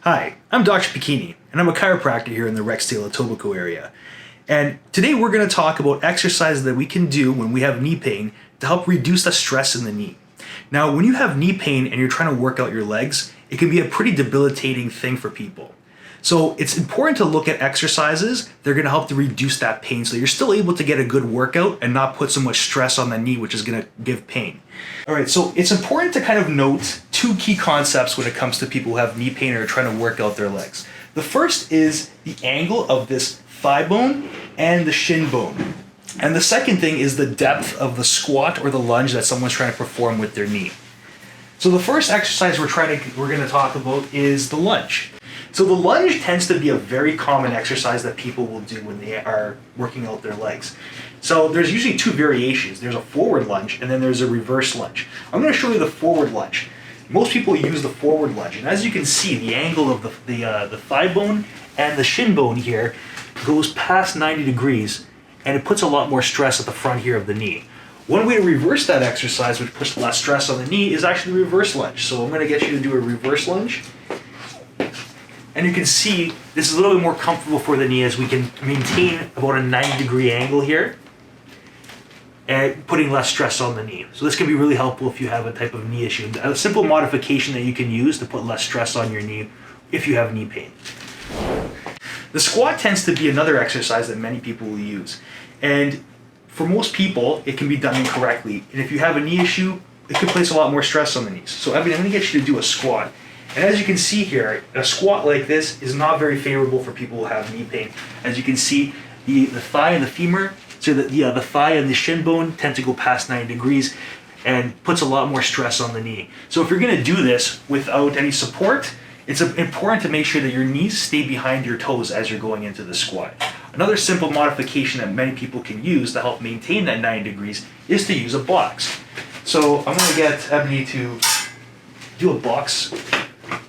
Hi, I'm Dr. Pichini, and I'm a chiropractor here in the Rexdale, Etobicoke area. And today we're going to talk about exercises that we can do when we have knee pain to help reduce the stress in the knee. Now, when you have knee pain and you're trying to work out your legs, it can be a pretty debilitating thing for people. So it's important to look at exercises that are going to help to reduce that pain so you're still able to get a good workout and not put so much stress on the knee, which is going to give pain. All right, so it's important to kind of note two key concepts when it comes to people who have knee pain or are trying to work out their legs. The first is the angle of this thigh bone and the shin bone. And the second thing is the depth of the squat or the lunge that someone's trying to perform with their knee. So the first exercise we're going to talk about is the lunge. So the lunge tends to be a very common exercise that people will do when they are working out their legs. So there's usually two variations. There's a forward lunge and then there's a reverse lunge. I'm going to show you the forward lunge. Most people use the forward lunge, and as you can see, the angle of the thigh bone and the shin bone here goes past 90 degrees, and it puts a lot more stress at the front here of the knee. One way to reverse that exercise, which puts less stress on the knee, is actually the reverse lunge. So I'm going to get you to do a reverse lunge. And you can see this is a little bit more comfortable for the knee as we can maintain about a 90-degree angle here and putting less stress on the knee. So this can be really helpful if you have a type of knee issue. A simple modification that you can use to put less stress on your knee if you have knee pain. The squat tends to be another exercise that many people will use. And for most people, it can be done incorrectly. And if you have a knee issue, it can place a lot more stress on the knees. So I'm going to get you to do a squat. And as you can see here, a squat like this is not very favorable for people who have knee pain. As you can see, the thigh and the femur, so the thigh and the shin bone tend to go past 90 degrees and puts a lot more stress on the knee. So if you're going to do this without any support, it's important to make sure that your knees stay behind your toes as you're going into the squat. Another simple modification that many people can use to help maintain that 90 degrees is to use a box. So I'm going to get Ebony to do a box.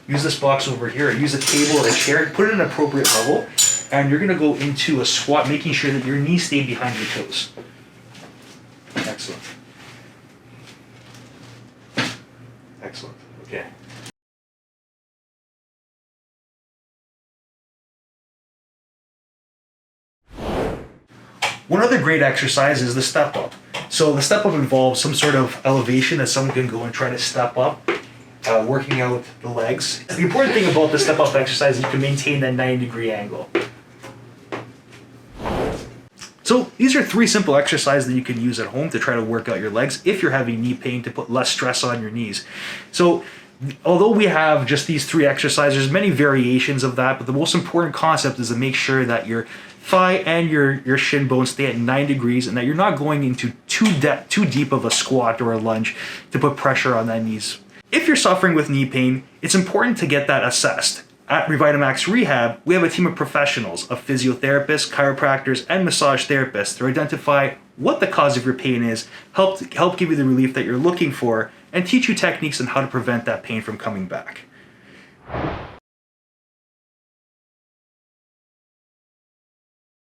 Use this box over here, use a table or a chair, put it at an appropriate level, and you're going to go into a squat, making sure that your knees stay behind your toes. Excellent. Excellent. Okay. One other great exercise is the step up. So the step up involves some sort of elevation that someone can go and try to step up. Working out the legs. The important thing about the step up exercise is you can maintain that 90-degree angle. So these are three simple exercises that you can use at home to try to work out your legs if you're having knee pain, to put less stress on your knees. So although we have just these three exercises, there's many variations of that, but the most important concept is to make sure that your thigh and your shin bones stay at 90 degrees and that you're not going into too deep of a squat or a lunge to put pressure on that knees. If you're suffering with knee pain, it's important to get that assessed. At Revitamax Rehab, we have a team of professionals, of physiotherapists, chiropractors, and massage therapists to identify what the cause of your pain is, help give you the relief that you're looking for, and teach you techniques on how to prevent that pain from coming back.